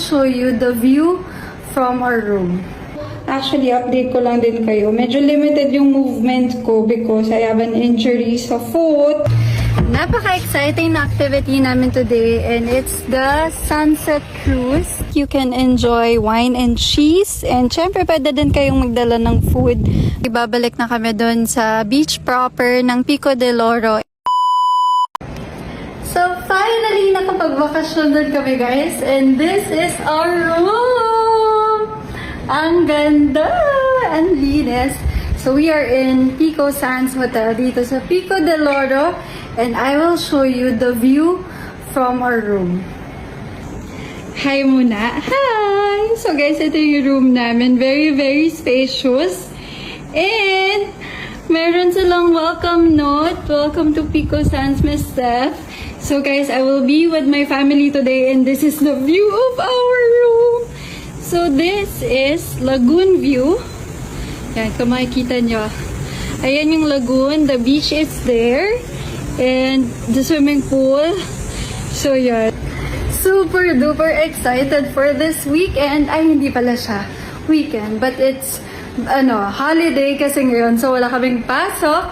show you the view from our room. Actually, update ko lang din kayo. Medyo limited yung movement ko because I have an injury sa foot. Napaka-exciting na activity namin today and it's the Sunset Cruise. You can enjoy wine and cheese and syempre pwede din kayong magdala ng food. Ibabalik na kami doon sa beach proper ng Pico del Oro. So finally, nakapagbakasyon doon kami guys and this is our room! Ang ganda! Ang linis! So we are in Pico Sands Hotel dito sa Pico del Oro and I will show you the view from our room. Hi muna! Hi! So guys, ito yung room namin. Very, very spacious. And meron silang welcome note. Welcome to Pico Sands, Miss Steph. So guys, I will be with my family today and this is the view of our room. So this is lagoon view. Yan, kung makikita nyo. Ayan yung lagoon. The beach is there. And the swimming pool. So yan. Super duper excited for this weekend. Ay, hindi pala siya weekend. But it's holiday kasi ngayon. So wala kaming pasok.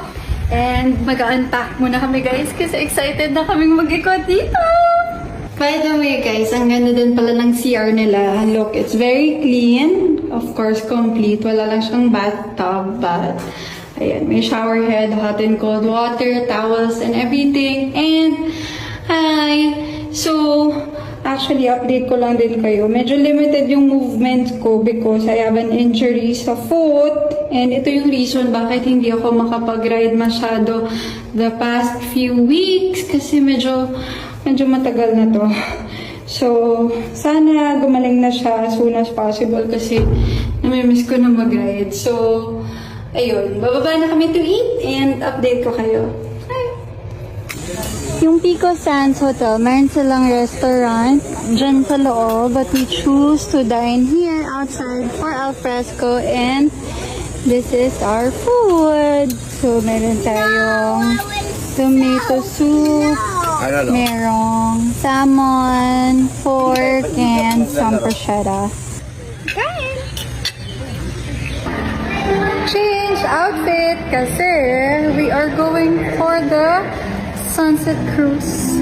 And mag-unpack muna kami guys. Kasi excited na kaming mag-ikot dito. By the way guys, ang ganda din pala ng CR nila. Look, it's very clean. Of course, complete. Wala lang siyang bathtub, but ayan, may shower head, hot and cold water, towels, and everything. And, hi! So, actually, update ko lang din kayo. Medyo limited yung movement ko because I have an injury sa foot. And ito yung reason bakit hindi ako makapag-ride masyado the past few weeks. Kasi medyo matagal na to. So, sana gumaling na siya as soon as possible kasi namimiss ko na mag-ride. So, ayun. Bababa na kami to eat and update ko kayo. Hi! Yung Pico Sands Hotel, meron silang restaurant dyan sa loob, but we choose to dine here outside for alfresco and this is our food. So, meron tayong tomato soup, merong salmon, pork, and some prosciutto. Kain! Change outfit kasi we are going for the Sunset Cruise.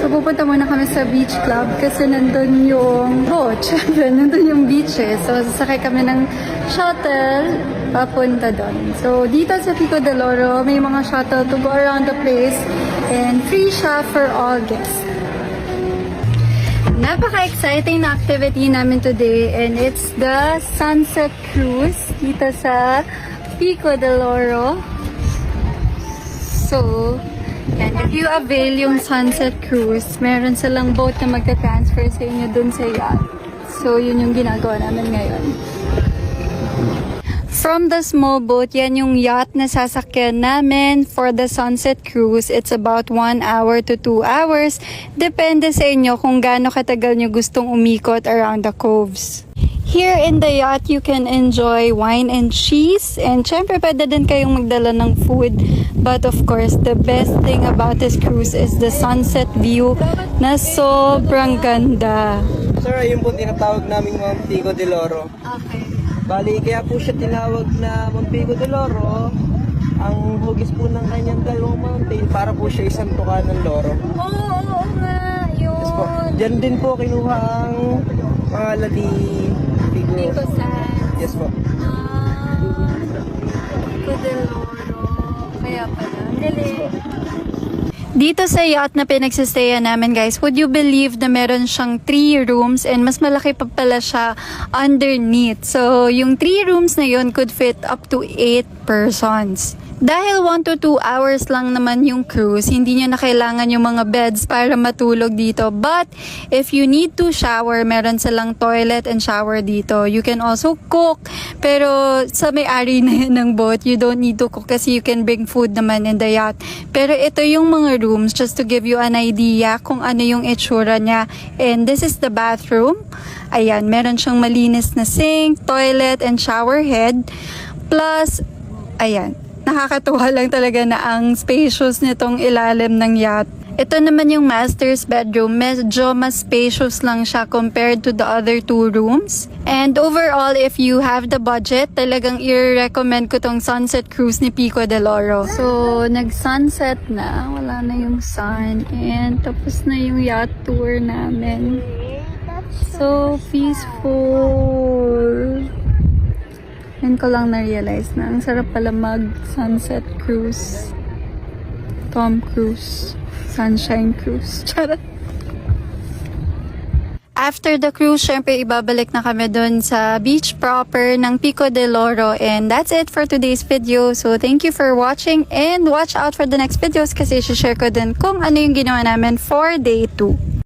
So pupunta muna kami sa beach club kasi nandun yung boat. Nandun yung beaches. So sasakay kami ng shuttle papunta doon. So dito sa Pico del Oro, may mga shuttle to go around the place and free siya for all guests. Napaka-exciting na activity namin today and it's the Sunset Cruise dito sa Pico del Oro. So, yan, if you avail yung Sunset Cruise, meron silang boat na magta-transfer sa inyo dun sa yacht. So, yun yung ginagawa namin ngayon. From the small boat, yan yung yacht na sasakyan namin for the Sunset Cruise. It's about 1 hour to 2 hours. Depende sa inyo kung gaano katagal nyo gustong umikot around the coves. Here in the yacht, you can enjoy wine and cheese. And syempre, pwede din kayong magdala ng food. But of course, the best thing about this cruise is the sunset view na sobrang ganda. Sir, ayun po tinatawag naming Mount Pico del Oro. Okay. Bali, kaya po siya tinawag na Mount Pico del Oro. Ang hugis po ng kanyang dalawang mountain para po siya isang tuka ng loro. Oo nga, yun. Yes po. Diyan din po kinuha ang pangalan ni Pico Sands. Yes po. Pico del Oro. Kaya pala. Galing. Dito sa yacht na pinagsistayan namin guys, would you believe na meron siyang 3 rooms and mas malaki pa pala siya underneath. So, yung 3 rooms na yun could fit up to 8 persons. Dahil 1 to 2 hours lang naman yung cruise, hindi nyo na kailangan yung mga beds para matulog dito. But, if you need to shower, meron silang toilet and shower dito. You can also cook, pero sa may-ari na yun ng boat, you don't need to cook kasi you can bring food naman in the yacht. Pero ito yung mga rooms, just to give you an idea kung ano yung itsura niya. And this is the bathroom. Ayan, meron siyang malinis na sink, toilet, and shower head. Plus, ayan, nakakatuwa lang talaga na ang spacious nitong ilalim ng yacht. Ito naman yung master's bedroom. Medyo mas spacious lang siya compared to the other two rooms. And overall, if you have the budget, talagang i-recommend ko tong sunset cruise ni Pico del Oro. So, nag-sunset na. Wala na yung sun. And tapos na yung yacht tour namin. So peaceful. Yan ko lang na-realize na ang sarap pala mag-sunset cruise. Tom Cruise. Sunshine Cruise. Charot. After the cruise, syempre ibabalik na kami dun sa beach proper ng Pico del Oro. And that's it for today's video. So thank you for watching and watch out for the next videos kasi share ko din kung ano yung ginawa namin for day 2.